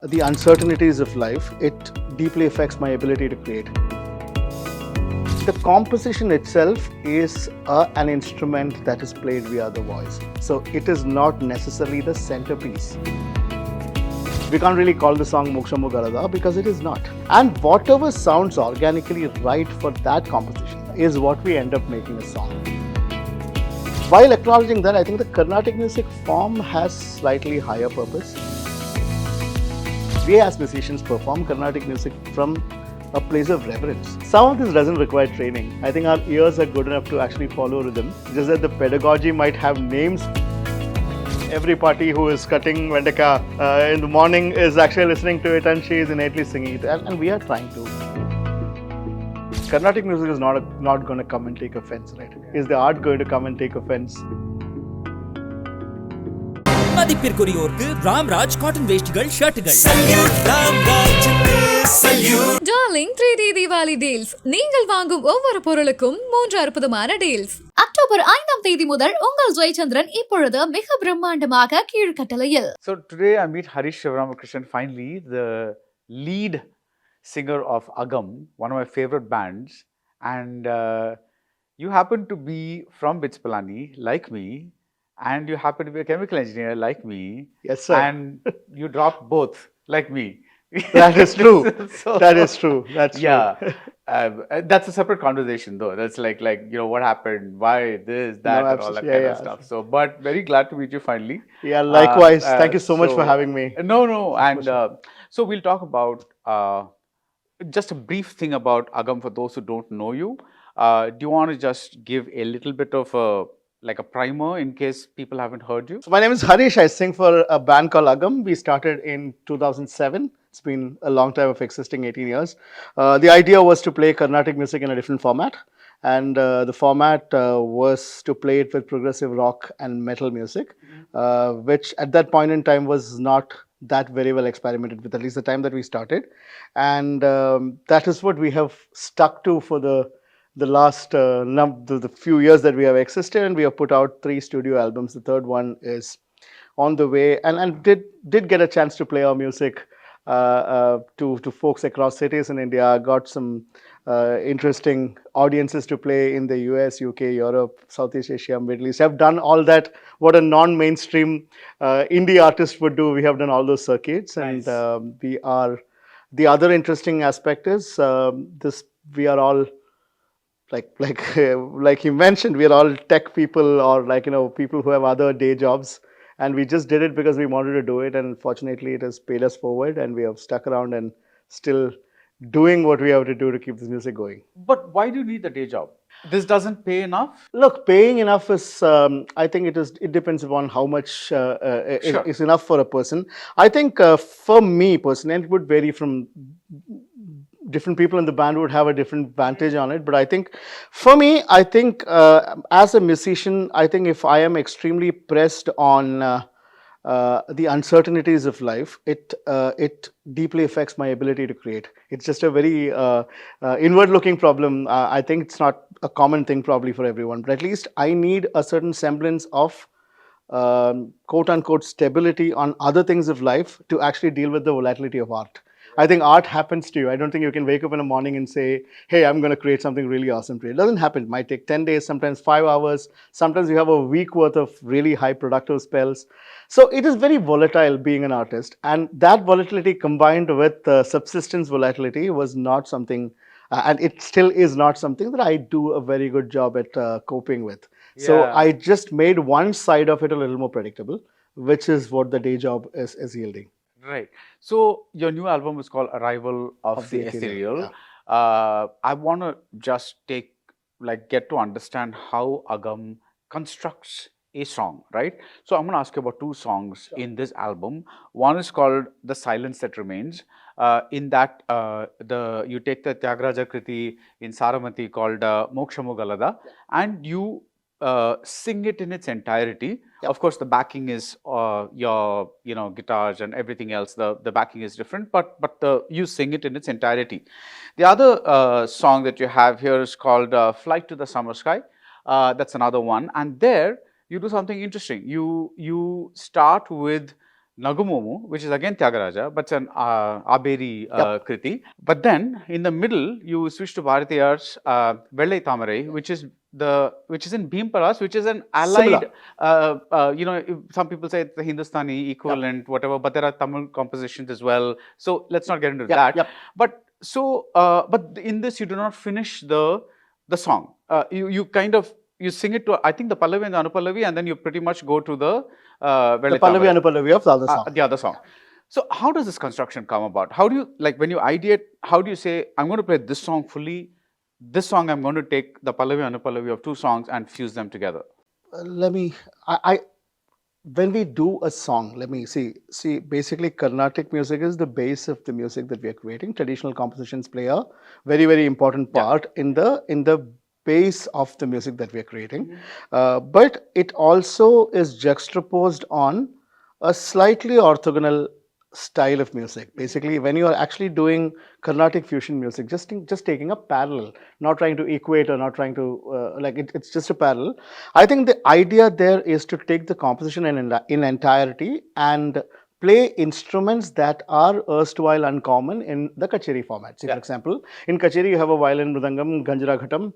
The uncertainties of life, it deeply affects my ability to create. The composition itself is an instrument that is played via the voice. So it is not necessarily the centerpiece. We can't really call the song Mokshamu Galatta because it is not. And whatever sounds organically right for that composition is what we end up making a song. While acknowledging that, I think the Carnatic music form has slightly higher purpose. We as musicians perform Carnatic music from a place of reverence. Some of this doesn't require training. I think our ears are good enough to actually follow rhythm. Just that the pedagogy might have names. Every party who is cutting Vendaka in the morning is actually listening to it and she is innately singing it. And we are trying to. Carnatic music is not going to come and take offense, right? Is the art going to come and take offense? மதிப்பிற்குரியோருக்கு Ramraj cotton வேஷ்டிகள் ஷர்ட்டுகள் darling 3D Deepavali deals. நீங்கள் வாங்கும் ஒவ்வொரு பொருளுக்கும் 3 அற்புதமான deals. October 5ஆம் தேதி முதல் உங்கள் ஜெயச்சந்திரன் இப்பொழுது மிக பிரம்மாண்டமாக கீழ்கட்டளையில். So today I meet Harish Sivaramakrishnan, finally the lead singer of Agam, one of my favorite bands, and you happen to be from Bitspalani like me. And you happen to be a chemical engineer like me. Yes, sir. And you dropped both like me. That is true. That is true. That's true. Yeah. That's a separate conversation though. That's like what happened, why this, that, and all that kind of stuff. So, but very glad to meet you finally. Yeah, likewise. Thank you so much for having me. No. And so we'll talk about just a brief thing about Agam for those who don't know you. Do you want to just give a little bit of a primer in case people haven't heard you? So my name is Harish. I sing for a band called Agam. We started in 2007. It's been a long time of existing, 18 years. The idea was to play Carnatic music in a different format. And the format was to play it with progressive rock and metal music, which at that point in time was not that very well experimented with, at least the time that we started. And that is what we have stuck to for the last the few years that we have existed, and we have put out 3 studio albums. The third one is on the way, and did get a chance to play our music to folks across cities in India. Got some interesting audiences to play in the US, UK, Europe, Southeast Asia, Middle East. I've done all that, what a non-mainstream indie artist would do. We have done all those circuits. Nice. And we are, the other interesting aspect is we are all like you mentioned, we are all tech people, or people who have other day jobs, and we just did it because we wanted to do it, and fortunately it has paid us forward, and we have stuck around and still doing what we have to do to keep this music going. But why do you need the day job? This doesn't pay enough? Look, paying enough is, I think it depends upon how much Sure. is enough for a person. I think for me personally, and it would vary from different people in the band would have a different vantage on it. But I think, for me, as a musician, I think if I am extremely pressed on the uncertainties of life, it deeply affects my ability to create. It's just a very inward-looking problem. I think it's not a common thing probably for everyone, but at least I need a certain semblance of quote-unquote stability on other things of life to actually deal with the volatility of art. I think art happens to you. I don't think you can wake up in the morning and say, hey, I'm going to create something really awesome today. It doesn't happen. It might take 10 days, sometimes 5 hours. Sometimes you have a week worth of really high productive spells. So it is very volatile being an artist. And that volatility combined with subsistence volatility was not something, and it still is not something that I do a very good job at coping with. Yeah. So I just made one side of it a little more predictable, which is what the day job is yielding. Right. So your new album is called Arrival of the Ethereal. Yeah. I want to just get to understand how Agam constructs a song, right? So I'm going to ask you about 2 songs in this album. One is called The Silence That Remains. In that, you take the Tyagaraja Kriti in Saramati called Mokshamu Galatta, and you sing it in its entirety. Yep. Of course, the backing is your guitars and everything else. The backing is different, but you sing it in its entirety. The other song that you have here is called Flight to the Summer Sky. That's another one, and there you do something interesting. You start with Nagumomu, which is again Tyagaraja, but it's an Aberi Kriti. But then in the middle, you switch to Bharatiyar's Vellai Tamarai, which is in Bhimparas, which is an allied, some people say it's the Hindustani equivalent, whatever, but there are Tamil compositions as well. So let's not get into that. But but in this, you do not finish the song. You kind of, you sing it to, I think, the Pallavi and the Anupallavi, and then you pretty much go to the Pallavi Anupallavi of the other song. The other song. So how does this construction come about? How do you, like, when you ideate, how do you say, I'm going to play this song fully, this song I'm going to take the Pallavi and Anupallavi of two songs and fuse them together? When we do a song, let me see, basically Carnatic music is the base of the music that we are creating. Traditional compositions play a very, very important part in the base of the music that we are creating. But it also is juxtaposed on a slightly orthogonal style of music. Basically, when you are actually doing Carnatic fusion music, just taking a parallel, not trying to equate or not trying to, it's just a parallel. I think the idea there is to take the composition in entirety and play instruments that are erstwhile uncommon in the Kacheri format. See, for example, in Kacheri you have a violin, mridangam, ganjra ghatam,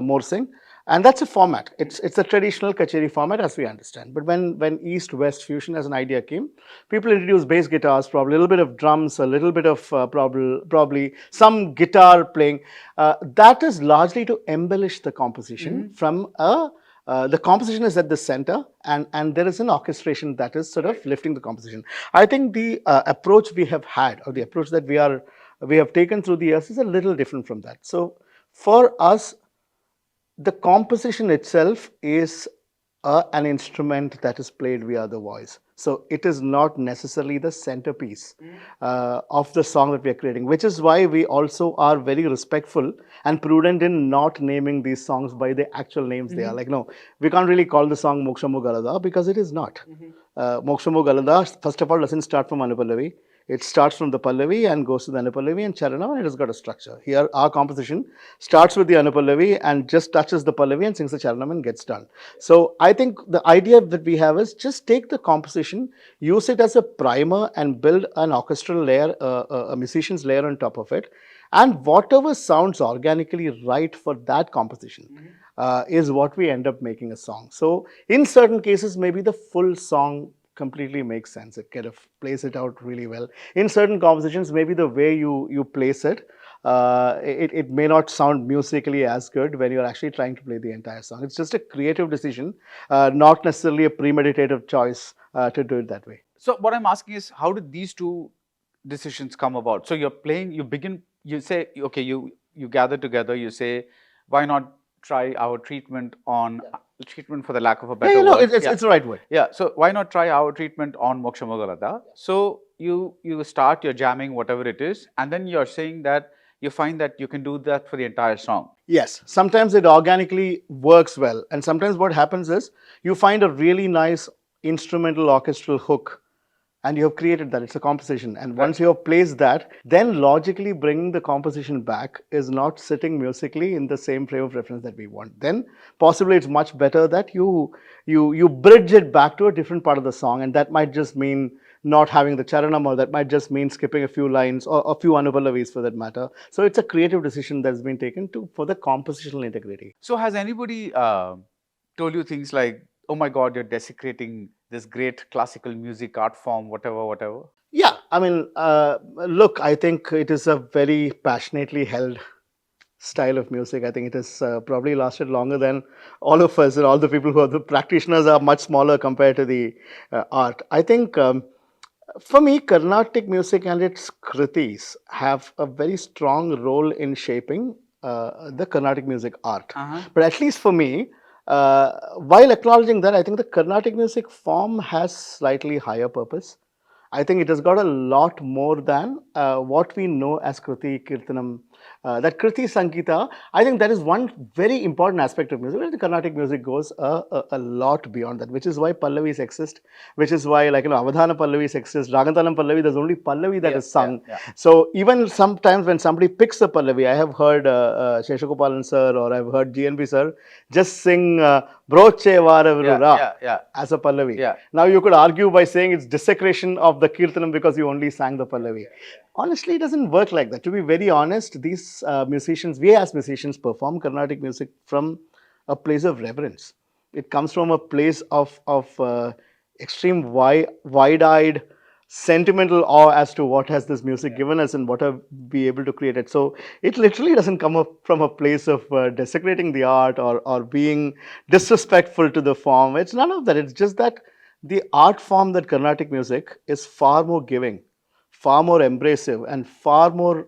morsing, and that's a format. It's a traditional Kacheri format as we understand. But when East-West fusion as an idea came, people introduced bass guitars, probably a little bit of drums, a little bit of probably some guitar playing. That is largely to embellish the composition from the composition is at the center, and there is an orchestration that is sort of lifting the composition. I think the approach we have had, or the approach that we have taken through the years, is a little different from that. So for us, the composition itself is an instrument that is played via the voice. So it is not necessarily the centerpiece of the song that we are creating, which is why we also are very respectful and prudent in not naming these songs by the actual names they are. Like, no, we can't really call the song Mokshamo Galada because it is not. Mokshamo Galada, first of all, doesn't start from Anupallavi. It starts from the Pallavi and goes to the Anupallavi and Charanam, and it has got a structure. Here, our composition starts with the Anupallavi and just touches the Pallavi and sings the Charanam and gets done. So I think the idea that we have is just take the composition, use it as a primer and build an orchestral layer, a musician's layer on top of it. And whatever sounds organically right for that composition is what we end up making a song. So in certain cases, maybe the full song completely makes sense. It kind of plays it out really well. In certain compositions, maybe the way you place it, it may not sound musically as good when you're actually trying to play the entire song. It's just a creative decision, not necessarily a premeditative choice to do it that way. So what I'm asking is, how did these two decisions come about? So you're playing, you say, okay, you gather together, you say, why not try our treatment on treatment for the lack of a better word. It's the right word. Yeah, so why not try our treatment on Mokshamo Galada? So you start your jamming, whatever it is, and then you're saying that you find that you can do that for the entire song. Yes, sometimes it organically works well, and sometimes what happens is you find a really nice instrumental orchestral hook, and you have created that. It's a composition. And once you have placed that, then logically bringing the composition back is not sitting musically in the same frame of reference that we want. Then possibly it's much better that you bridge it back to a different part of the song. And that might just mean not having the charanam, or that might just mean skipping a few lines or a few anupallavis for that matter. So it's a creative decision that's been taken for the compositional integrity. So has anybody told you things like, oh my God, you're desecrating this great classical music art form, whatever? Yeah, I mean, look, I think it is a very passionately held style of music. I think it has probably lasted longer than all of us, and all the people who are the practitioners are much smaller compared to the art. I think for me, Carnatic music and its kritis have a very strong role in shaping the Carnatic music art. But at least for me, while acknowledging that, I think the Carnatic music form has slightly higher purpose. I think it has got a lot more than what we know as Kriti Kirtanam, that Kriti Sankita, I think that is one very important aspect of music. Where the Carnatic music goes a lot beyond that, which is why Pallavis exist, which is why, like, Avadhana Pallavis exist, Ragantalam Pallavi, there's only Pallavi that is sung. So even sometimes when somebody picks a Pallavi, I have heard Sheshagopalan sir or I've heard GNB sir just sing Broche Vara Virura as a Pallavi. Now you could argue by saying it's desecration of the Kirtanam because you only sang the Pallavi. Honestly, it doesn't work like that. To be very honest, these musicians, we as musicians perform Carnatic music from a place of reverence. It comes from a place of extreme wide-eyed, sentimental awe as to what has this music given us and what have we able to create it. So it literally doesn't come up from a place of desecrating the art or being disrespectful to the form. It's none of that. It's just that the art form that Carnatic music is far more giving, far more embracive and far more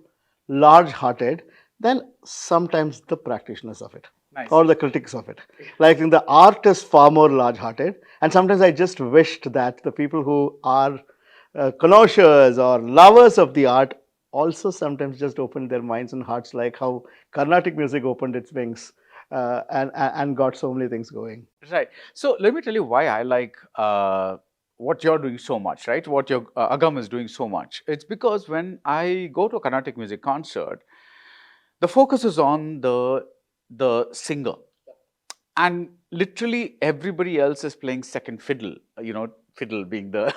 large-hearted than sometimes the practitioners of it. Or the critics of it. Like the art is far more large-hearted, and sometimes I just wished that the people who are connoisseurs or lovers of the art also sometimes just open their minds and hearts, like how Carnatic music opened its wings and got so many things going. Right. So let me tell you why I like what you're doing so much, right? What your Agam is doing so much. It's because when I go to a Carnatic music concert, the focus is on the singer, and literally everybody else is playing second fiddle. Fiddle being the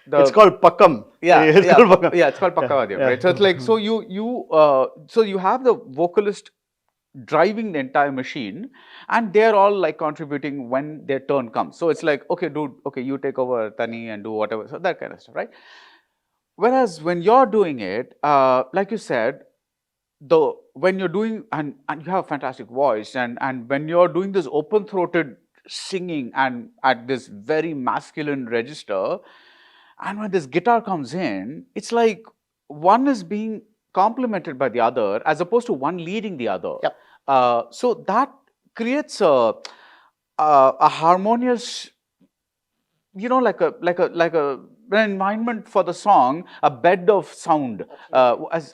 it's called Pakkam. It's called Pakkam. It's called Pakkavadiyam, right? So it's like, so you have the vocalist driving the entire machine, and they're all like contributing when their turn comes. So it's like, okay, dude, okay, you take over Tani and do whatever, so that kind of stuff, right? Whereas when you're doing it, like you said, when you're doing, and you have a fantastic voice, and when you're doing this open-throated singing and at this very masculine register, and when this guitar comes in, it's like one is being complemented by the other as opposed to one leading the other. So that creates a harmonious, like an environment for the song, a bed of sound. As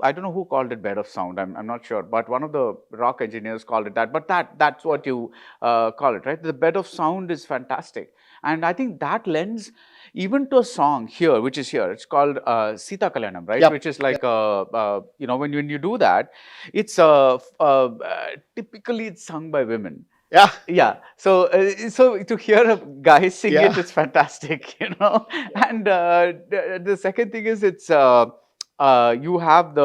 I don't know who called it bed of sound. I'm not sure, but one of the rock engineers called it that. But that's what you call it, right? The bed of sound is fantastic, and I think that lends even to a song here, which is here. It's called Sita Kalyanam, right? Which is like when you do that, it's typically it's sung by women. So to hear a guy sing it is fantastic, And the second thing is it's. You have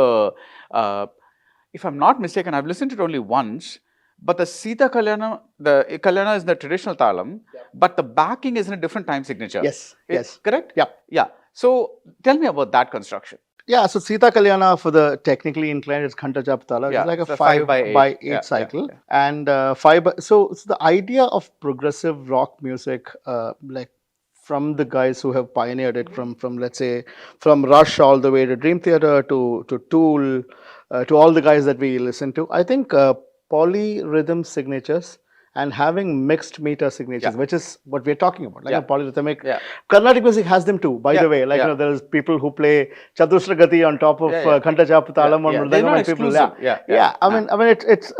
if I'm not mistaken, I've listened to it only once, but the Sita Kalyana, the Kalyana is in the traditional talam, but the backing is in a different time signature. Yes. Correct? So tell me about that construction. So Sita Kalyana, for the technically inclined, it's Khanta Japtala. It's like a 5 by 8 cycle. And so the idea of progressive rock music, like from the guys who have pioneered it, from let's say from Rush all the way to Dream Theater to Tool, to all the guys that we listen to, I think polyrhythm signatures and having mixed meter signatures, which is what we're talking about, like a polyrhythmic. Carnatic music has them too, by the way. Like there's people who play Chatusra Gati on top of Khanta Chap Talam or Mridangam, and people. I mean it's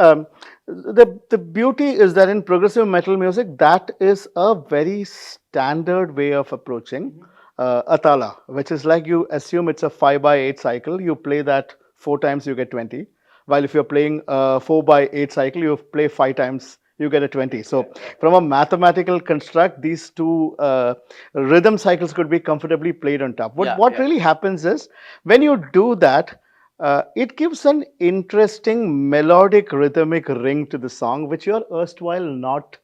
the beauty is that in progressive metal music, that is a very standard way of approaching a tala, which is like you assume it's a 5 by 8 cycle, you play that 4 times, you get 20. While if you're playing a 4 by 8 cycle, you play 5 times, you get a 20. So from a mathematical construct, these two rhythm cycles could be comfortably played on top. What really happens is, when you do that, it gives an interesting melodic rhythmic ring to the song, which you're erstwhile not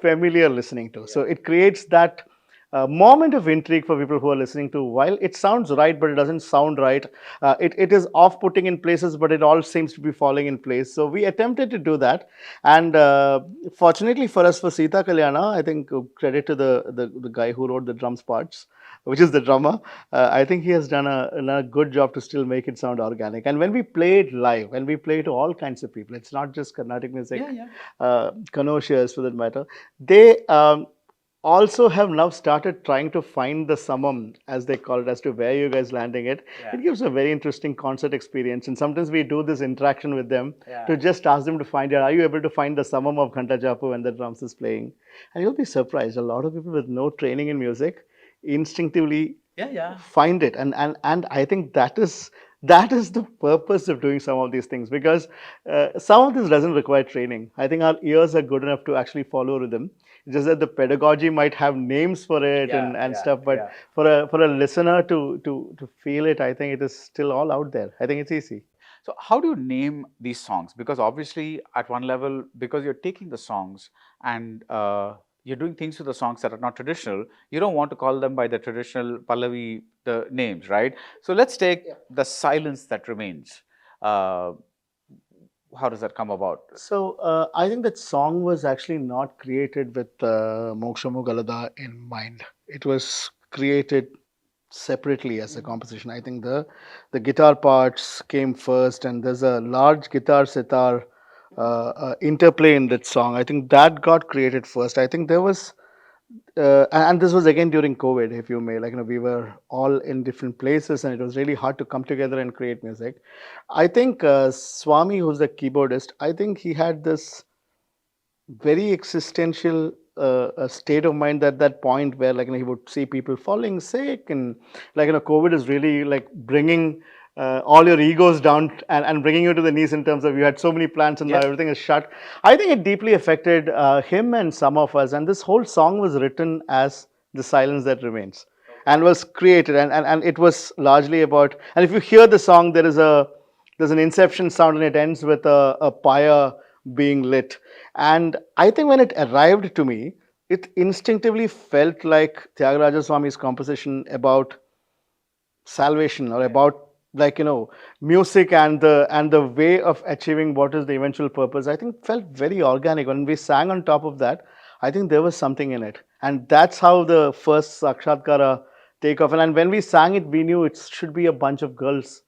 familiar listening to. So it creates that moment of intrigue for people who are listening to. While it sounds right, but it doesn't sound right. It is off-putting in places, but it all seems to be falling in place. So we attempted to do that. And fortunately for us, for Sita Kalyana, I think credit to the guy who wrote the drums parts, which is the drummer. I think he has done a good job to still make it sound organic. And when we play it live, when we play to all kinds of people, it's not just Carnatic music, connoisseurs for that matter, also have now started trying to find the summum, as they call it, as to where you guys landing it. It gives a very interesting concert experience. And sometimes we do this interaction with them to just ask them to find out, are you able to find the summum of Ghanta Japu when the drums is playing? And you'll be surprised. A lot of people with no training in music instinctively find it. And I think that is the purpose of doing some of these things, because some of this doesn't require training. I think our ears are good enough to actually follow rhythm. It's just that the pedagogy might have names for it and stuff, but for a listener to feel it, I think it is still all out there. I think it's easy. So how do you name these songs? Because obviously, at one level, because you're taking the songs and you're doing things with the songs that are not traditional, you don't want to call them by the traditional Pallavi the names, right? So let's take The Silence That Remains. How does that come about? So I think that song was actually not created with Mokshamu Galada in mind. It was created separately as a composition. I think the guitar parts came first, and there's a large guitar sitar interplay in that song. I think that got created first. I think there was and this was again during COVID, if you may. Like, we were all in different places, and it was really hard to come together and create music. I think Swami, who's the keyboardist, I think he had this very existential state of mind at that point where, like, he would see people falling sick, and, like, COVID is really like bringing all your egos down and bringing you to the knees in terms of you had so many plans and now everything is shut. I think it deeply affected him and some of us. And this whole song was written as The Silence That Remains and was created. And it was largely about, and if you hear the song, there's an inception sound and it ends with a pyre being lit. And I think when it arrived to me, it instinctively felt like Tyagaraja Swami's composition about salvation, or about, like, music and the way of achieving what is the eventual purpose. I think felt very organic. When we sang on top of that, I think there was something in it. And that's how the first Sakshatkara take off. And when we sang it, we knew it should be a bunch of girls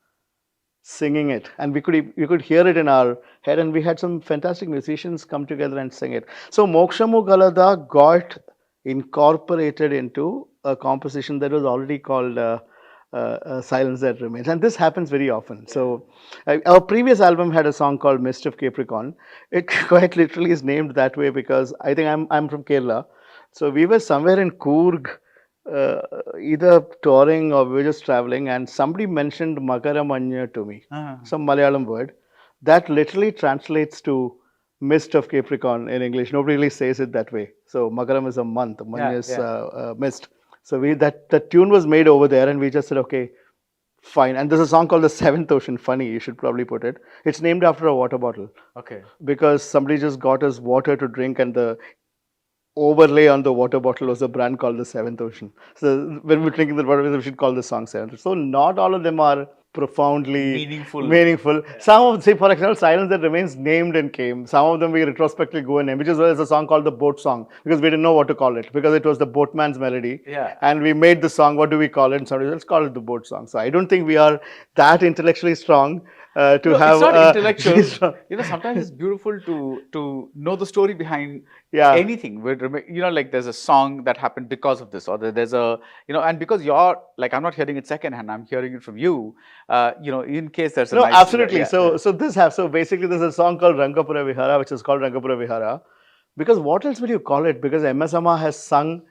singing it, and we could hear it in our head, and we had some fantastic musicians come together and sing it. So Mokshamu Galada got incorporated into a composition that was already called Silence That Remains, and this happens very often. So our previous album had a song called Mist of Capricorn. It quite literally is named that way because I think I'm from Kerala, so we were somewhere in Coorg, either touring or we were just traveling, and somebody mentioned Makaramanya to me, some Malayalam word that literally translates to mist of Capricorn in English. Nobody really says it that way. So Makaram is a month, Manya is mist. So that tune was made over there, and we just said, okay, fine. And there's a song called The Seventh Ocean. Funny, you should probably put it. It's named after a water bottle. Okay. Because somebody just got us water to drink, and the overlay on the water bottle was a brand called The Seventh Ocean. So when we're drinking the water, we should call the song Seventh. So not all of them are profoundly meaningful. Some of, say, for example, Silence That Remains named and came. Some of them we retrospectively go and name, which is why there's a song called The Boat Song, because we didn't know what to call it, because it was the boatman's melody. And we made the song, what do we call it? And somebody, let's call it The Boat Song. So I don't think we are that intellectually strong to have. It's not intellectual. Sometimes it's beautiful to know the story behind anything. Like there's a song that happened because of this, or there's a, and because you're, like, I'm not hearing it secondhand, I'm hearing it from you. In case there's a no, nice, absolutely. So basically there's a song called Rangapura Vihara, which is called Rangapura Vihara, because what else would you call it? Because MS Amma has sung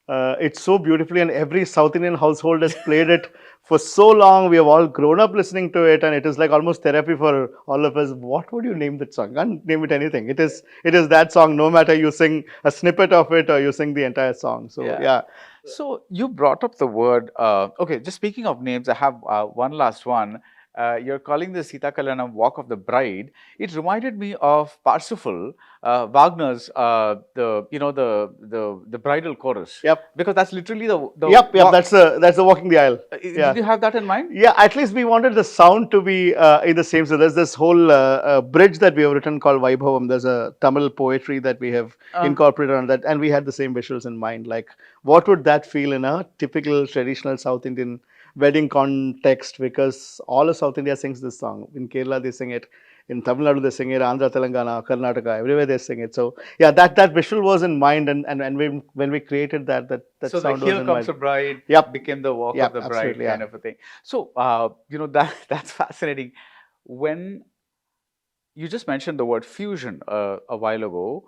it so beautifully, and every South Indian household has played it for so long. We have all grown up listening to it, and it is like almost therapy for all of us. What would you name that song? Can't name it anything. It is that song, no matter you sing a snippet of it or you sing the entire song. So yeah. So you brought up the word, okay, just speaking of names, I have one last one. You're calling the Sita Kalyanam Walk of the Bride. It reminded me of Parsifal, Wagner's, the bridal chorus. Yep. Because that's literally the Yep. That's the Walking the Aisle. Did you have that in mind? Yeah, at least we wanted the sound to be in the same. So there's this whole bridge that we have written called Vaibhavam. There's a Tamil poetry that we have incorporated on that, and we had the same visuals in mind. Like, what would that feel in a typical traditional South Indian wedding context? Because all of South India sings this song. In Kerala, they sing it. In Tamil Nadu they sing it, Andhra, Telangana, Karnataka, everywhere they sing it. So yeah, that visual was in mind, and when we created that So the sound was Here in Comes mind. the Bride Yep. became the Walk Yep, of the Bride absolutely, kind yeah. of a thing. So that's fascinating. When you just mentioned the word fusion a while ago,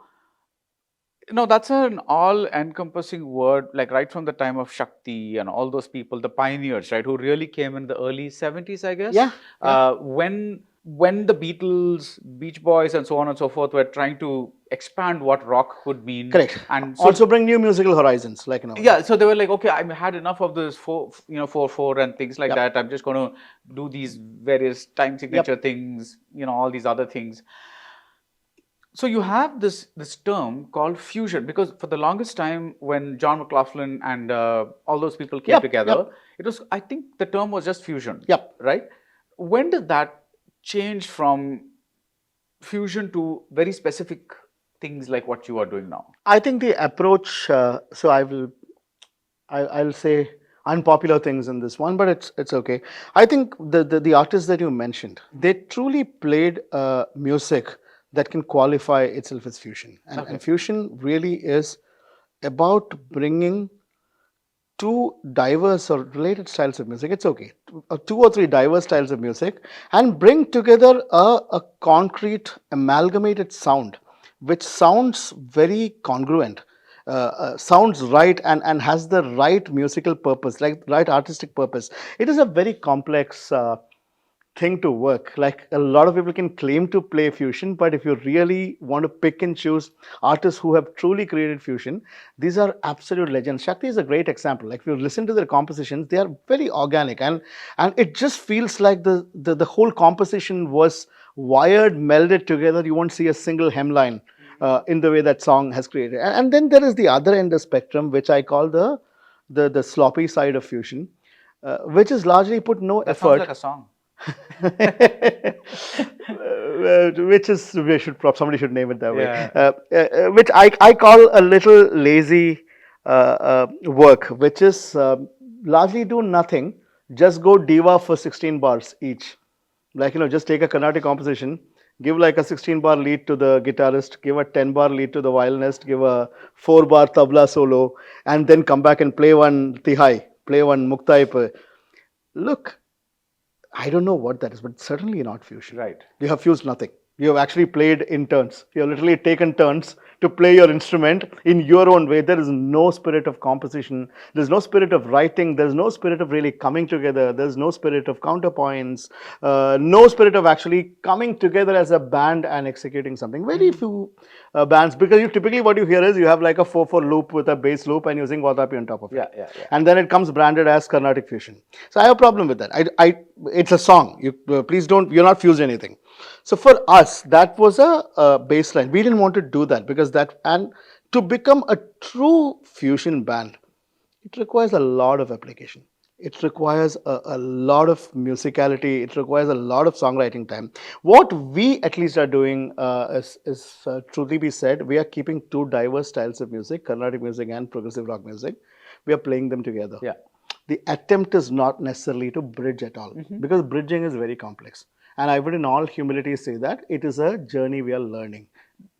that's an all-encompassing word, like right from the time of Shakti and all those people, the pioneers, right, who really came in the early 70s, I guess. Yeah, yeah. When the Beatles, Beach Boys, and so on and so forth were trying to expand what rock could mean. Correct. And so, Also bring new musical horizons, like yeah, so they were like, okay, I've had enough of this 4/4 and things like Yep. that. I'm just going to do these various time signature things, all these other things. So you have this term called fusion, because for the longest time when John McLaughlin and all those people came together, it was, I think the term was just fusion. Yep. Right? When did that change from fusion to very specific things like what you are doing now? I think the approach. So I'll say unpopular things in this one, but it's okay. I think the artists that you mentioned, they truly played music that can qualify itself as fusion, and fusion really is about bringing two diverse or related styles of music. It's okay, two or three diverse styles of music, and bring together a concrete amalgamated sound, which sounds very congruent. Sounds right, and has the right musical purpose, like right artistic purpose. It is a very complex thing to work. Like, a lot of people can claim to play fusion, but if you really want to pick and choose artists who have truly created fusion, these are absolute legends. Shakti is a great example. Like, if you listen to their compositions, they are very organic, and it just feels like the whole composition was wired, melded together. You won't see a single hemline in the way that song has created. And then there is the other end of the spectrum, which I call the sloppy side of fusion, which is largely put no That effort. sounds like a song. Which is, somebody should name it that Yeah. way. Which I call a little lazy work, which is largely do nothing, just go diva for 16 bars each. Like, just take a Carnatic composition, give like a 16-bar lead to the guitarist, give a 10-bar lead to the violinist, give a 4-bar tabla solo, and then come back and play one tihai, play one muktai. Look, I don't know what that is, but certainly not fusion. Right. You have fused nothing. You have actually played in turns. You have literally taken turns to play your instrument in your own way. There is no spirit of composition. There's no spirit of writing. There's no spirit of really coming together. There's no spirit of counterpoints. No spirit of actually coming together as a band and executing something. Very few bands, because typically what you hear is you have like a 4/4 loop with a bass loop and using Wadapi on top of it. Yeah. And then it comes branded as Carnatic fusion. So I have a problem with that. It's a song. Please don't. You're not fused anything. So for us, that was a baseline. We didn't want to do that, because and to become a true fusion band, it requires a lot of application. It requires a lot of musicality. It requires a lot of songwriting time. What we at least are doing is truly be said, we are keeping two diverse styles of music, Carnatic music and progressive rock music. We are playing them together. Yeah. The attempt is not necessarily to bridge at all, because bridging is very complex. And I would in all humility say that it is a journey we are learning.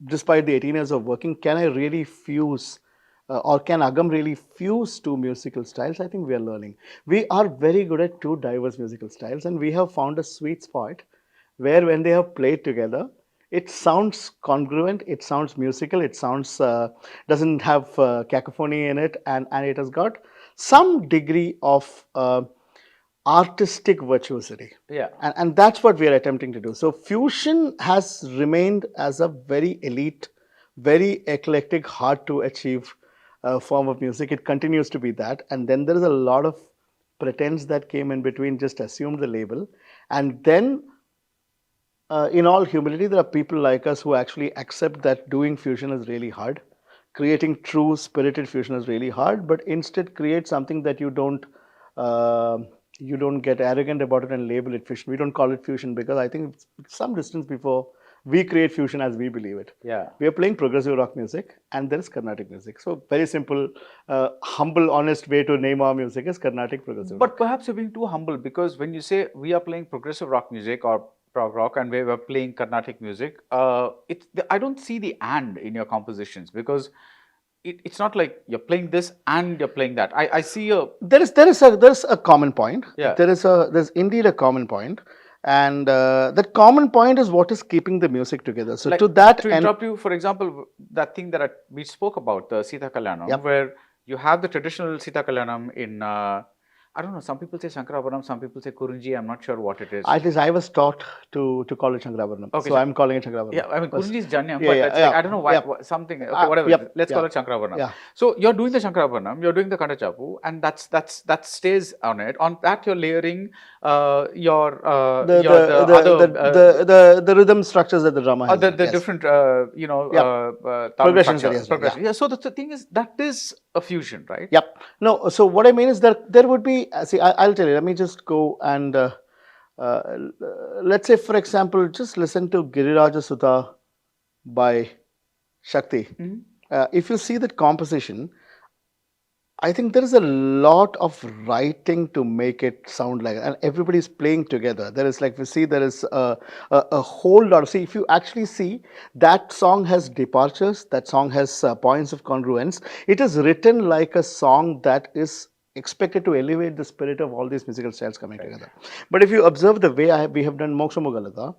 Despite the 18 years of working, can I really fuse or can Agam really fuse two musical styles? I think we are learning. We are very good at two diverse musical styles, and we have found a sweet spot where when they have played together, it sounds congruent, it sounds musical, it sounds doesn't have cacophony in it, and it has got some degree of artistic virtuosity. Yeah. And that's what we are attempting to do. So fusion has remained as a very elite, very eclectic, hard to achieve form of music. It continues to be that. And then there is a lot of pretense that came in between, just assumed the label. And then in all humility, there are people like us who actually accept that doing fusion is really hard. Creating true spirited fusion is really hard, but instead create something that you don't get arrogant about it and label it fusion. We don't call it fusion because I think it's some distance before we create fusion as we believe it. Yeah. We are playing progressive rock music and there is Carnatic music. So very simple, humble, honest way to name our music is Carnatic progressive rock. But perhaps you're being too humble, because when you say we are playing progressive rock music or prog rock and we were playing Carnatic music, I don't see the and in your compositions because it's not like you're playing this and you're playing that. I see a There's a common point. Yeah. There's indeed a common point, and that common point is what is keeping the music together. So like, to that to end, interrupt you, for example, that thing that we spoke about, the Sita Kalyanam, Yep. where you have the traditional Sita Kalyanam in I don't know, some people say Shankarabaranam, some people say Kurunji, I'm not sure what it is. at least I was taught to call it Shankarabaranam. Okay, So I'm calling it Shankarabaranam. Yeah, I mean, But- Kurunji is Janyam, Yeah, but yeah, it's like, yeah, I don't know why, yeah. something, okay, whatever, yep, let's call yeah. it Shankarabaranam. Yeah. So you're doing the Shankarabaranam, you're doing the Kandachapu, and that stays on it. On that, you're layering your the rhythm structures that the drama has. the yes. different, Progressions progressions. that he has done, Progression. Yeah. So the thing is, that is a fusion, right? Yep. No. So what I mean is that there would be. See, I'll tell you. Let me just go and let's say, for example, just listen to Giriraja Sudha by Shakti. If you see that composition, I think there is a lot of writing to make it sound like, and everybody's playing together. There is like we see there is a whole lot. See, if you actually see that song has departures, that song has points of congruence. It is written like a song that is expected to elevate the spirit of all these musical styles coming together. But if you observe the way we have done Moksha Galatta,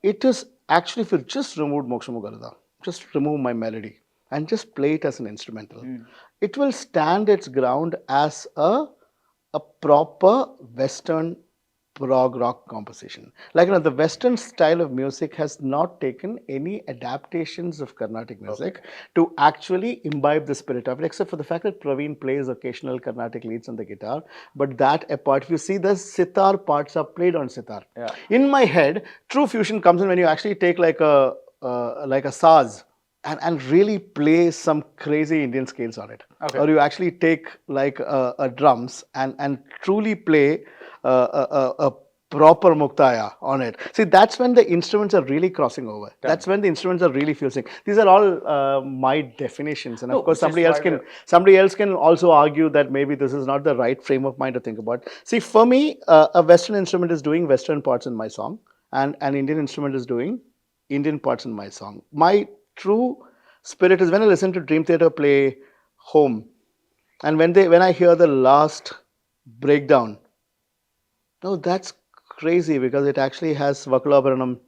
it is actually, if you just removed Moksha Galatta, just remove my melody and just play it as an instrumental, it will stand its ground as a proper Western prog rock composition. Like, the Western style of music has not taken any adaptations of Carnatic music to actually imbibe the spirit of it, except for the fact that Praveen plays occasional Carnatic leads on the guitar. But that apart, if you see, the sitar parts are played on sitar. Yeah. In my head, true fusion comes in when you actually take like a saz and really play some crazy Indian scales on it. Okay. Or you actually take like a drums and truly play a proper muktaya on it. See, that's when the instruments are really crossing over. That's when the instruments are really fusing. These are all my definitions, and of course somebody else can also argue that maybe this is not the right frame of mind to think about. See, for me, a Western instrument is doing Western parts in my song, and an Indian instrument is doing Indian parts in my song. My true spirit is when I listen to Dream Theater play Home, and when I hear the last breakdown, no, that's crazy, because it actually has Vakulabaranam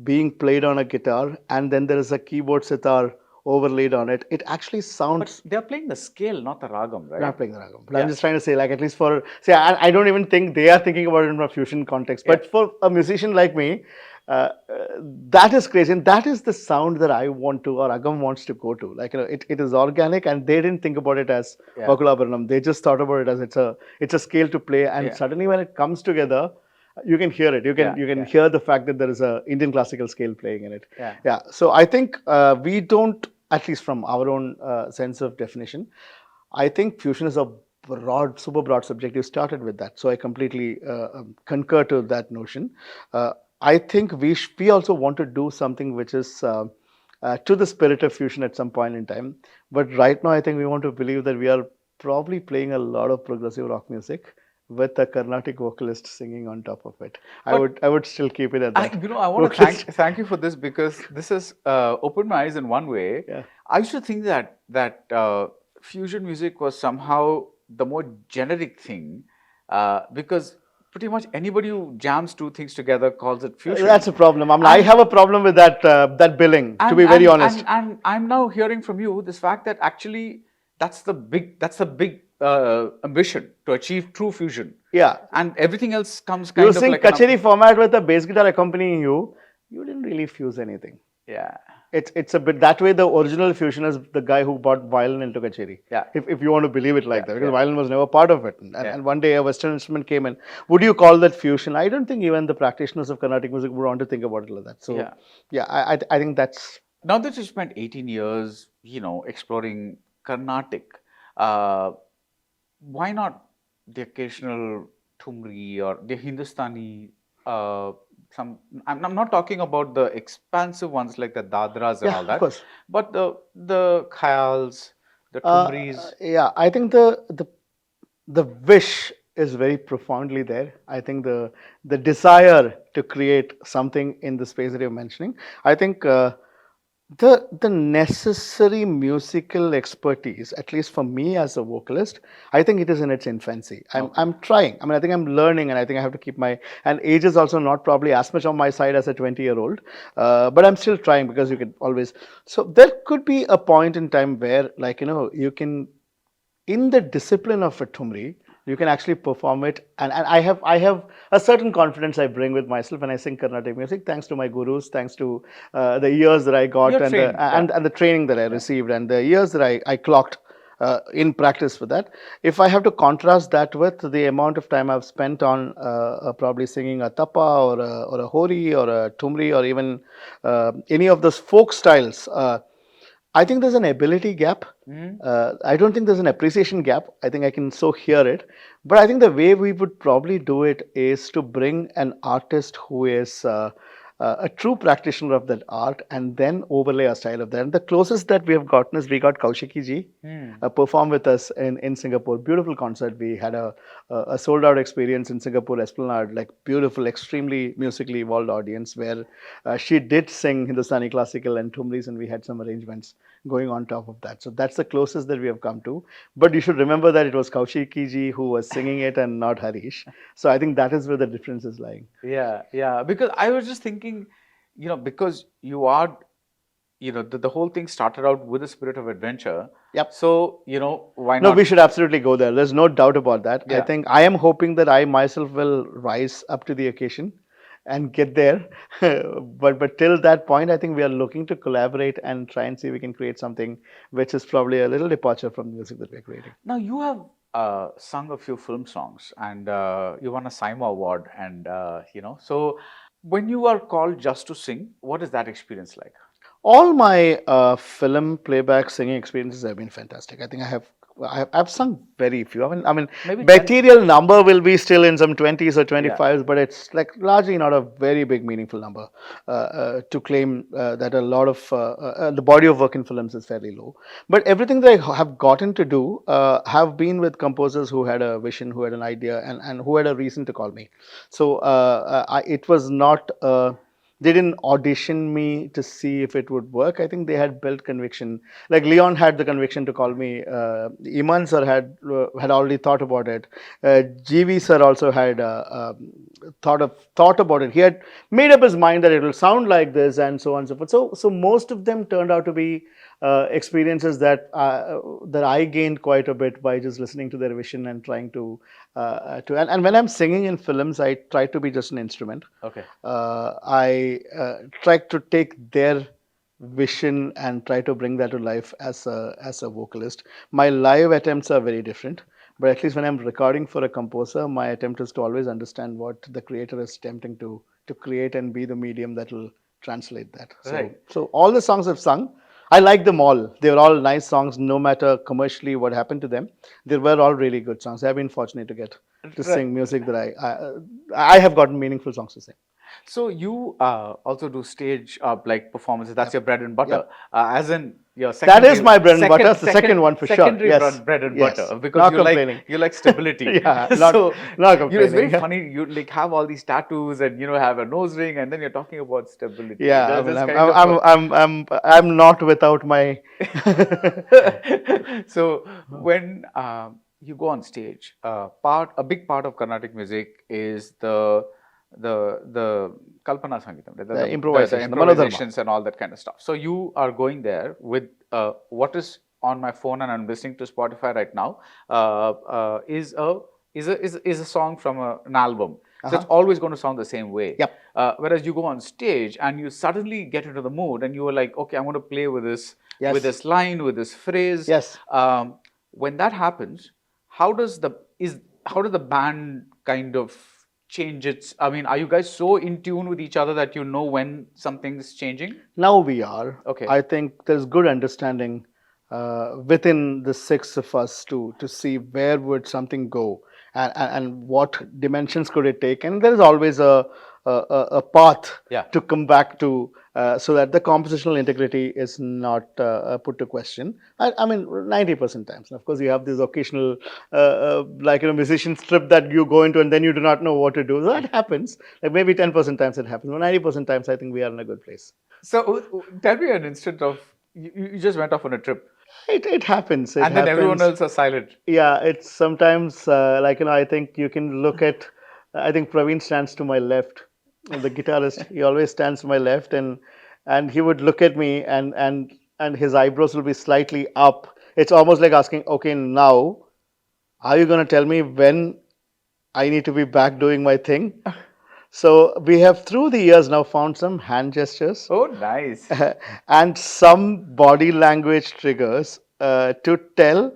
being played on a guitar, and then there is a keyboard sitar overlaid on it. It actually sounds. They're playing the scale, not the ragam, right? Not playing the ragam. But I'm just trying to say, like, at least I don't even think they are thinking about it in a fusion context. But for a musician like me, that is crazy. And that is the sound that I want to, or Agam wants to go to. Like, it is organic, and they didn't think about it as Vakulabaranam. They just thought about it as it's a scale to play. And suddenly when it comes together, you can hear it. You can hear the fact that there is a Indian classical scale playing in it. Yeah. So I think we don't, at least from our own sense of definition, I think fusion is a super broad subject. You started with that, so I completely concur to that notion. I think we also want to do something which is to the spirit of fusion at some point in time. But right now, I think we want to believe that we are probably playing a lot of progressive rock music with a Carnatic vocalist singing on top of it. I would still keep it at that. I want to thank you for this, because this has opened my eyes in one way. Yeah. I used to think that fusion music was somehow the more generic thing, because pretty much anybody who jams two things together calls it fusion. That's a problem. I have a problem with that billing, to be very honest. And I'm now hearing from you this fact that actually that's the big ambition, to achieve true fusion. Yeah. And everything else comes kind Using of like kacheri format with a bass guitar accompanying you didn't really fuse anything. Yeah. It's a bit that way. The original fusion is the guy who brought violin into kacheri. Yeah. If you want to believe it like that, because violin was never part of it. And one day a Western instrument came in. Would you call that fusion? I don't think even the practitioners of Carnatic music would want to think about it like that. So I think that's. Now that you spent 18 years, exploring Carnatic, why not the occasional Thumri or the Hindustani? I'm not talking about the expansive ones like the Dadras and all that. Of course. But the Khayals, the Thumris. I think the wish is very profoundly there. I think the desire to create something in the space that you're mentioning. I think the necessary musical expertise, at least for me as a vocalist, I think it is in its infancy. I'm trying. I mean, I think I'm learning, and I think I have to keep my, and age is also not probably as much on my side as a 20-year-old, but I'm still trying, because you can always. So there could be a point in time where, like, you can, in the discipline of a thumri, you can actually perform it, and I have a certain confidence I bring with myself when I sing Carnatic music, thanks to my gurus, thanks to the years that I got, You're and trained, and the training that I received, and the years that I clocked in practice with that. If I have to contrast that with the amount of time I've spent on probably singing a tapa or a hori or a thumri, or even any of those folk styles, I think there's an ability gap. I don't think there's an appreciation gap. I think I can so hear it. But I think the way we would probably do it is to bring an artist who is a true practitioner of that art, and then overlay a style of that. And the closest that we have gotten is we got Kaushiki ji perform with us in Singapore. Beautiful concert. We had a sold out experience in Singapore Esplanade, like beautiful, extremely musically evolved audience, where she did sing Hindustani classical and thumris, and we had some arrangements going on top of that. So that's the closest that we have come to. But you should remember that it was Kaushiki ji who was singing it and not Harish. So I think that is where the difference is lying. Yeah. Because I was just thinking, because you are, the whole thing started out with a spirit of adventure. Yep. So, why No, not? we should absolutely go there. There's no doubt about that. I Yeah. think I am hoping that I myself will rise up to the occasion and get there. but till that point, I think we are looking to collaborate and try and see if we can create something which is probably a little departure from the music that we're creating. Now, you have sung a few film songs, and you won a SIMA award, and so when you are called just to sing, what is that experience like? All my film playback singing experiences have been fantastic. I think I've sung very few. I mean, Maybe material number will be still in some 20s or 25s, but it's like largely not a very big meaningful number to claim that a lot of the body of work in films is fairly low. But everything that I have gotten to do have been with composers who had a vision, who had an idea, and who had a reason to call me. So it was not. They didn't audition me to see if it would work. I think they had built conviction. Like Leon had the conviction to call me. Iman sir had already thought about it. GV sir also had thought about it. He had made up his mind that it will sound like this, and so on and so forth. So most of them turned out to be experiences that I gained quite a bit by just listening to their vision and trying to and when I'm singing in films, I try to be just an instrument. Okay. I try to take their vision and try to bring that to life as a vocalist. My live attempts are very different, but at least when I'm recording for a composer, my attempt is to always understand what the creator is attempting to create and be the medium that will translate that. Right. So all the songs I've sung, I like them all. They were all nice songs, no matter commercially what happened to them. They were all really good songs. I've been fortunate to get to sing music that I have gotten meaningful songs to sing. So you also do stage like performances. That's your bread and butter. As in your That is my bread and butter. The second one for sure. Secondary Yes. bread and Yes. butter, because Not you complaining. like stability. Yeah, So not it's very complaining. funny. You like have all these tattoos and have a nose ring, and then you're talking about stability. Yeah, There's I mean, this kind I'm not without my. So when you go on stage, a big part of Carnatic music is the Kalpana Sangeetam, The improvisation, the Manodharma. improvisations and all that kind of stuff. So you are going there with what is on my phone, and I'm listening to Spotify right now. Is a song from an album. So it's always going to sound the same way. Yep. Whereas you go on stage and you suddenly get into the mood, and you are like, okay, I'm going to play with this, Yes. with this line, with this phrase. Yes. When that happens, how does the band kind of change its? I mean, are you guys so in tune with each other that you know when something's changing? Now we are. Okay. I think there's good understanding within the six of us to see where would something go and what dimensions could it take. And there is always a a path Yeah. to come back to, so that the compositional integrity is not put to question. I mean, 90% times. Of course, you have this occasional, like, musician's trip that you go into and then you do not know what to do. So that happens. Like maybe 10% times it happens, but 90% times I think we are in a good place. So tell me an instant of you just went off on a trip It happens. It and then everyone happens. else are silent. Yeah, it's sometimes like, I think you can look at. I think Praveen stands to my left, the guitarist. He always stands to my left, and he would look at me, and his eyebrows will be slightly up. It's almost like asking, okay, now, are you going to tell me when I need to be back doing my thing? So we have through the years now found some hand gestures Oh, nice. and some body language triggers to tell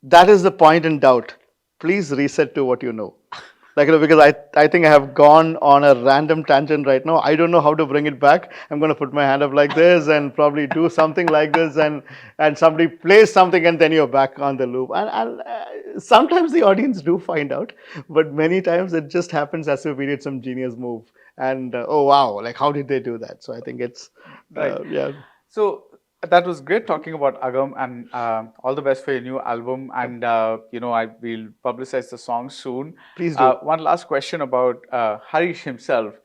that is the point in doubt. Please reset to what you know. Like, because I think I have gone on a random tangent right now. I don't know how to bring it back. I'm going to put my hand up like this and probably do something like this, and somebody plays something and then you're back on the loop. And sometimes the audience do find out, but many times it just happens as if we did some genius move. And oh wow, like how did they do that? So I think it's Right. yeah. So that was great talking about Agam, and all the best for your new album. And I will publicize the song soon. Please do. One last question about Harish himself.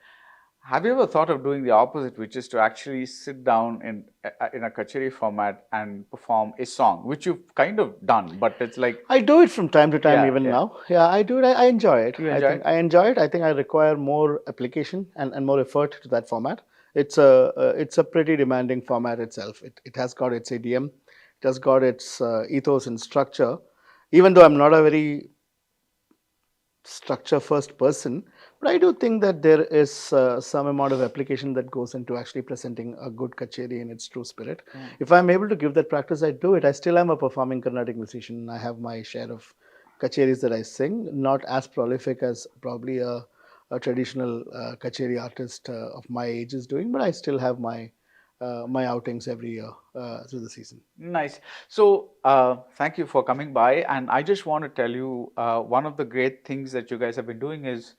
Have you ever thought of doing the opposite, which is to actually sit down in a kacheri format and perform a song, which you've kind of done, but it's like I do it from time to time, Yeah, even yeah. now. Yeah, I do it. I enjoy it. You I enjoy think it? I enjoy it. I think I require more application and more effort to that format. It's a pretty demanding format itself. It has got its idiom, it has got its ethos and structure. Even though I'm not a very structure first person, but I do think that there is some amount of application that goes into actually presenting a good kacheri in its true spirit. If I'm able to give that practice, I do it. I still am a performing Carnatic musician. I have my share of kacheris that I sing, not as prolific as probably a traditional kacheri artist of my age is doing, but I still have my my outings every year through the season. Nice. So, thank you for coming by. And I just want to tell you, one of the great things that you guys have been doing is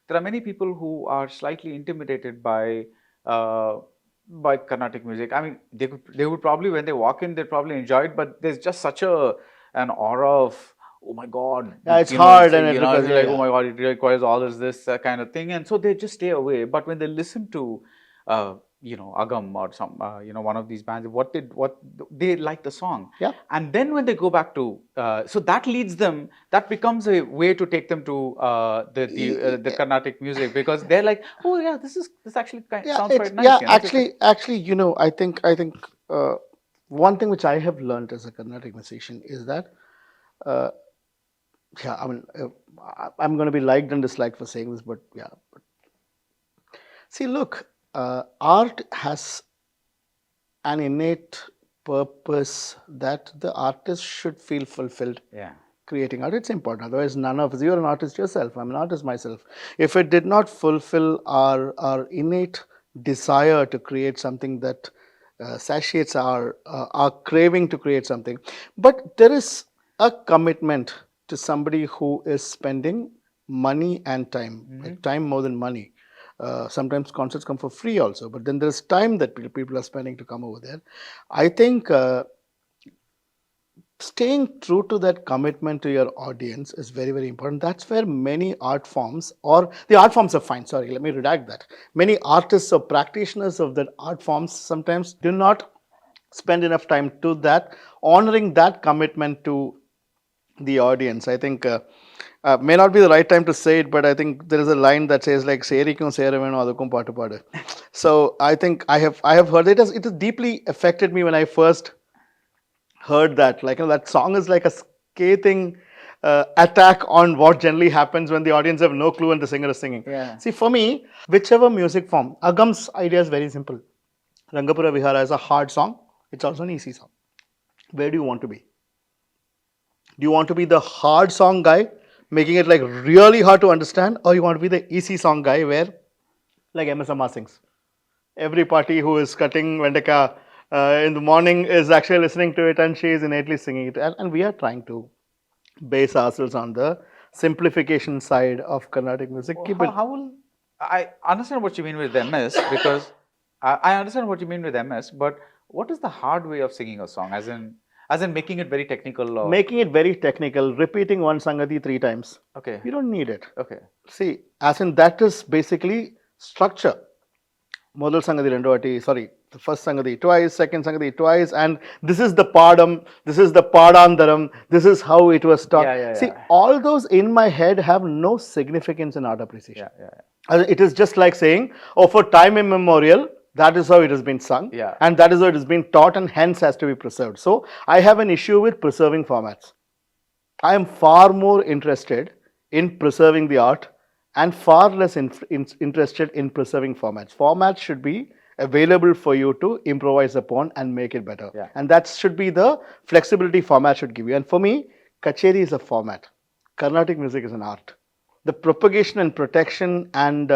there are many people who are slightly intimidated by Carnatic music. I mean, they would probably, when they walk in, they'd probably enjoy it, but there's just such an aura of, oh my God. Yeah, it's hard like, and it it's requires- like, yeah. oh my God, it requires all this kind of thing. And so they just stay away. But when they listen to, Agam or some, one of these bands, what they like the song. Yeah. And then when they go back to, so that leads them, that becomes a way to take them to the Carnatic music, because they're like, oh yeah, this actually sounds quite nice. Yeah, you know? actually, I think one thing which I have learned as a Carnatic musician is that, yeah, I mean, I'm going to be liked and disliked for saying this, but yeah. But see, look, art has an innate purpose that the artist should feel fulfilled. Yeah. Creating art, it's important. Otherwise, none of us. You're an artist yourself. I'm an artist myself. If it did not fulfill our innate desire to create something that satiates our craving to create something, but there is a commitment to somebody who is spending money and time, like time more than money. Sometimes concerts come for free also, but then there's time that people are spending to come over there. I think staying true to that commitment to your audience is very, very important. That's where many art forms, or the art forms are fine, sorry, let me redact that. Many artists or practitioners of that art forms sometimes do not spend enough time to that, honoring that commitment to the audience. I think may not be the right time to say it, but I think there is a line that says like "Serikum seraveno adukum paatu paadu." So I think I have heard it. It has deeply affected me when I first heard that. Like, that song is like a scathing attack on what generally happens when the audience have no clue and the singer is singing. Yeah. See, for me, whichever music form, Agam's idea is very simple. Rangapura Vihara is a hard song. It's also an easy song. Where do you want to be? Do you want to be the hard song guy, making it like really hard to understand, or you want to be the easy song guy where, like MS Amma sings, every party who is cutting Vendaka in the morning is actually listening to it and she is innately singing it. And we are trying to base ourselves on the simplification side of Carnatic music. How will I understand what you mean with MS because I understand what you mean with MS, but what is the hard way of singing a song? As in making it very technical or Making it very technical, repeating one Sangati 3 times. okay. You don't need it. Okay. See, as in that is basically structure. Modal Sangati Rendovati, sorry, the first Sangati twice, second Sangati twice, and this is the Padam, this is the Padandaram, this is how it was taught. Yeah, yeah, See, yeah. all those in my head have no significance in art appreciation. Yeah. It is just like saying, oh, for time immemorial, that is how it has been sung, Yeah. and that is how it has been taught, and hence has to be preserved. So, I have an issue with preserving formats. I am far more interested in preserving the art and far less interested in preserving formats. Formats should be available for you to improvise upon and make it better. Yeah. And that should be the flexibility format should give you. And for me, Kacheri is a format. Carnatic music is an art. The propagation and protection and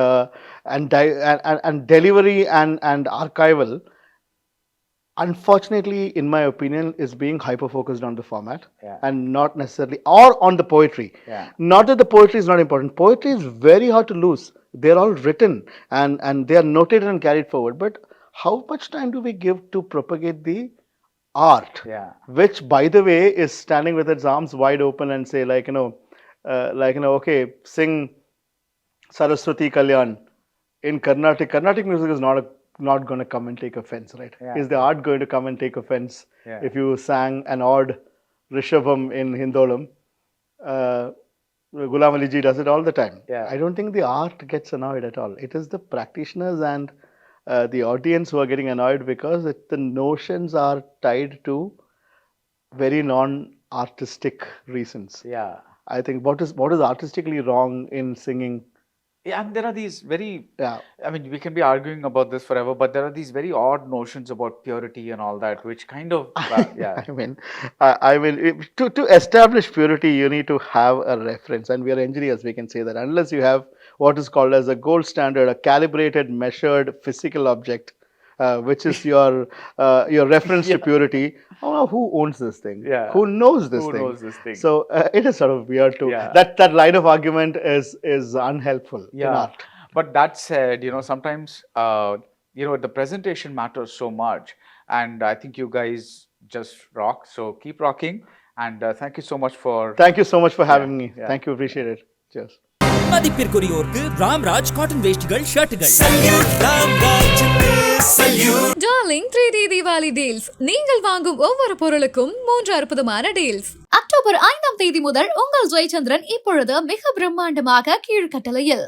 delivery and archival, unfortunately, in my opinion, is being hyper-focused on the format and not necessarily, or on the poetry. Yeah. Not that the poetry is not important. Poetry is very hard to lose. They're all written and they are noted and carried forward. But how much time do we give to propagate the art? Yeah. Which, by the way, is standing with its arms wide open and say, okay, sing Saraswati Kalyan in Carnatic. Carnatic music is not going to come and take offense, right? Yeah. Is the art going to come and take offense Yeah. if you sang an odd Rishabham in Hindolam? Ghulam Ali Ji does it all the time. Yeah. I don't think the art gets annoyed at all. It is the practitioners and the audience who are getting annoyed because the notions are tied to very non-artistic reasons. Yeah. I think what is artistically wrong in singing? Yeah, and there are these very, Yeah. I mean, we can be arguing about this forever, but there are these very odd notions about purity and all that, which kind of, yeah. I mean, to establish purity, you need to have a reference, and we are engineers. We can say that unless you have what is called as a gold standard, a calibrated, measured physical object, which is your reference to purity. Oh, who owns this thing? Yeah. Who knows this Who thing? knows this thing? So it is sort of weird too. Yeah. That line of argument is unhelpful in art. But that said, sometimes, the presentation matters so much. And I think you guys just rock. So keep rocking. And thank you so much for... Thank you so much for having me. Yeah. Thank you. Appreciate it. Cheers. மதிப்பிற்குரியோருக்கு Ramraj cotton வேஷ்டிகள் ஷர்ட்டுகள் darling 3D Deepavali deals நீங்கள் வாங்கும் ஒவ்வொரு பொருளுக்கும் 3 அற்புதமான deals. October 5ஆம் தேதி முதல் உங்கள் ஜெயச்சந்திரன் இப்பொழுது மிக பிரம்மாண்டமாக கீழ்கட்டளையில்